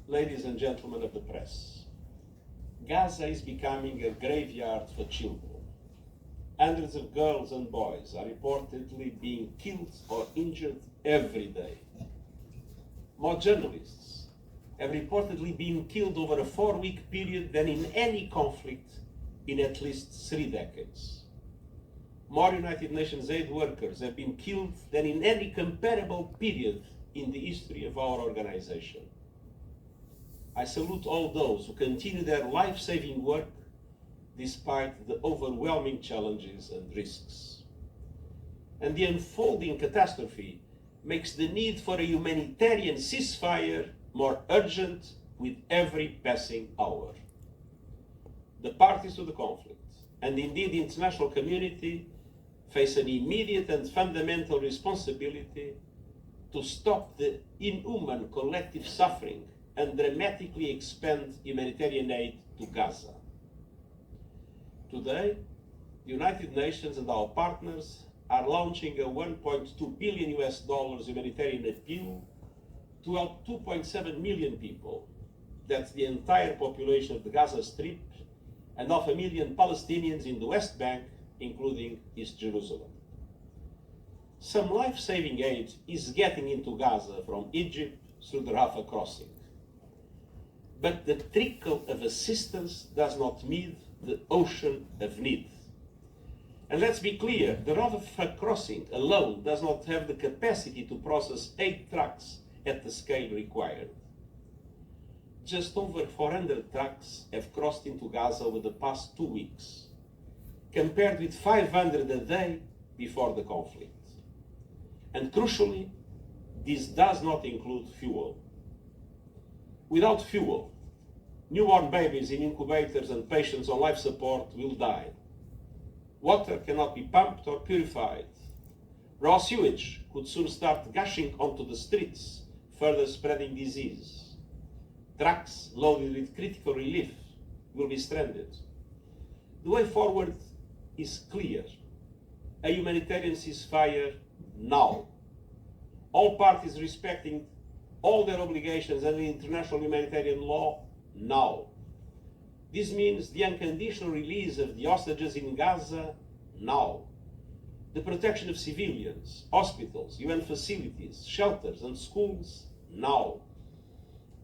ladies and gentlemen of the press, Gaza is becoming a graveyard for children. Hundreds of girls and boys are reportedly being killed or injured every day. More journalists have reportedly been killed over a 4-week period than in any conflict in at least 3 decades. More United Nations aid workers have been killed than in any comparable period in the history of our organization. I salute all those who continue their life-saving work despite the overwhelming challenges and risks. And the unfolding catastrophe makes the need for a humanitarian ceasefire more urgent with every passing hour. The parties to the conflict, and indeed the international community, face an immediate and fundamental responsibility to stop the inhuman collective suffering and dramatically expand humanitarian aid to Gaza. Today, the United Nations and our partners are launching a $1.2 billion humanitarian appeal to help 2.7 million people. That's the entire population of the Gaza Strip and 500,000 Palestinians in the West Bank, including East Jerusalem. Some life-saving aid is getting into Gaza from Egypt through the Rafah crossing. But the trickle of assistance does not meet the ocean of need. And let's be clear, the Rafah crossing alone does not have the capacity to process 8 trucks at the scale required. Just over 400 trucks have crossed into Gaza over the past 2 weeks, compared with 500 a day before the conflict. And crucially, this does not include fuel. Without fuel, newborn babies in incubators and patients on life support will die. Water cannot be pumped or purified. Raw sewage could soon start gushing onto the streets, further spreading disease. Trucks loaded with critical relief will be stranded. The way forward is clear. A humanitarian ceasefire now. All parties respecting all their obligations under international humanitarian law now. This means the unconditional release of the hostages in Gaza now. The protection of civilians, hospitals, UN facilities, shelters and schools now.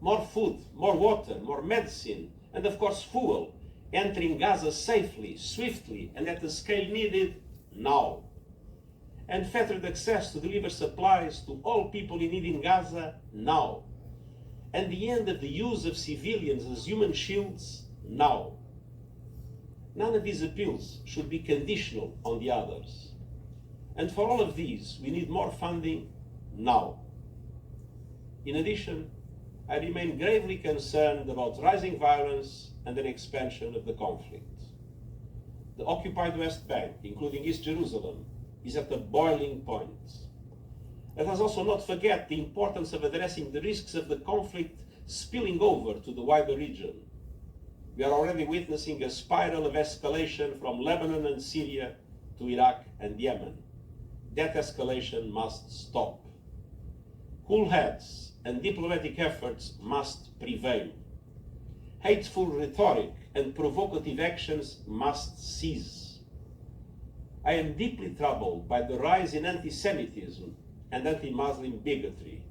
More food, more water, more medicine, and of course fuel entering Gaza safely, swiftly, and at the scale needed now. Unfettered access to deliver supplies to all people in need in Gaza now. And the end of the use of civilians as human shields now. None of these appeals should be conditional on the others. And for all of these, we need more funding now. In addition, I remain gravely concerned about rising violence and an expansion of the conflict. The occupied West Bank, including East Jerusalem, is at a boiling point. Let us also not forget the importance of addressing the risks of the conflict spilling over to the wider region. We are already witnessing a spiral of escalation from Lebanon and Syria to Iraq and Yemen. That escalation must stop. Cool heads and diplomatic efforts must prevail. Hateful rhetoric and provocative actions must cease. I am deeply troubled by the rise in anti-Semitism and anti-Muslim bigotry.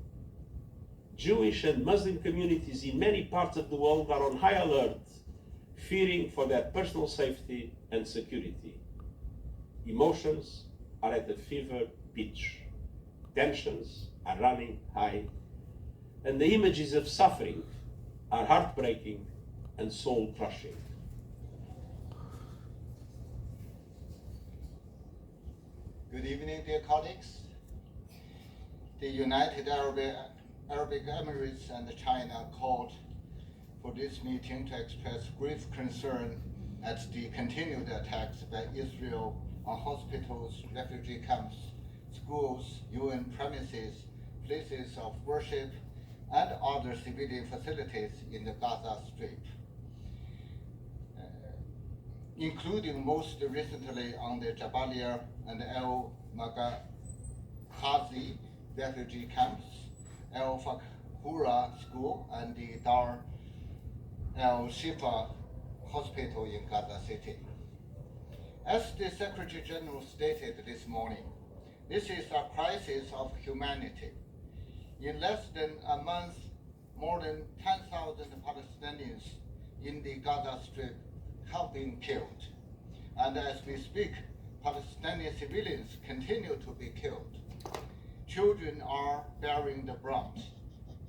Jewish and Muslim communities in many parts of the world are on high alert, fearing for their personal safety and security. Emotions are at a fever pitch. Tensions are running high, and the images of suffering are heartbreaking and soul-crushing. Good evening, dear colleagues. The United Arab Emirates and China called for this meeting to express grave concern at the continued attacks by Israel on hospitals, refugee camps, schools, UN premises, places of worship, and other civilian facilities in the Gaza Strip, including most recently on the Jabalia and El Maghazi refugee camps, El Hura School and the Dar al-Shifa Hospital in Gaza City. As the Secretary General stated this morning, this is a crisis of humanity. In less than a month, more than 10,000 Palestinians in the Gaza Strip have been killed. And as we speak, Palestinian civilians continue to be killed. Children are bearing the brunt.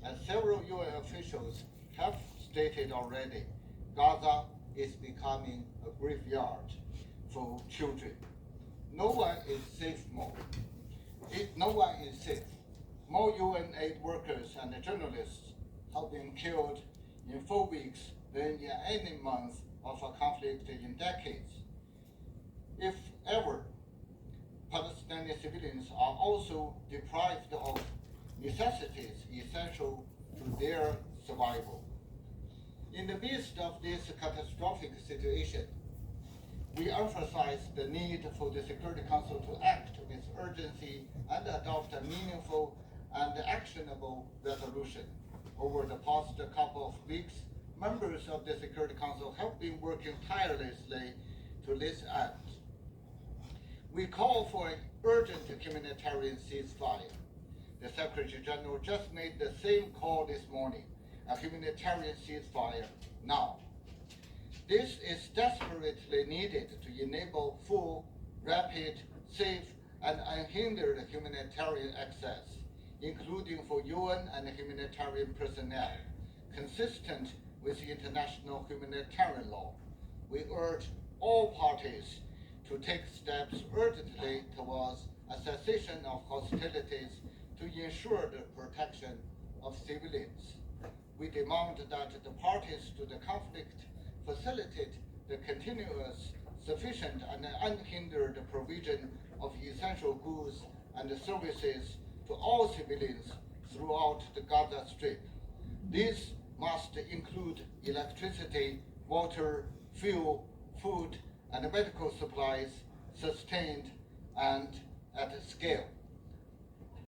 As several UN officials have stated already, Gaza is becoming a graveyard for children. No one is safe more. No one is safe. More UN aid workers and journalists have been killed in 4 weeks than in any month of a conflict in decades. If ever, Palestinian civilians are also deprived of necessities essential to their survival. In the midst of this catastrophic situation, we emphasize the need for the Security Council to act with urgency and adopt a meaningful and actionable resolution. Over the past couple of weeks, members of the Security Council have been working tirelessly to this end. We call for an urgent humanitarian ceasefire. The Secretary General just made the same call this morning, a humanitarian ceasefire now. This is desperately needed to enable full, rapid, safe, and unhindered humanitarian access, including for UN and humanitarian personnel, consistent with international humanitarian law. We urge all parties to take steps urgently towards a cessation of hostilities to ensure the protection of civilians. We demand that the parties to the conflict facilitate the continuous, sufficient, and unhindered provision of essential goods and services to all civilians throughout the Gaza Strip. These must include electricity, water, fuel, food, and medical supplies sustained and at scale.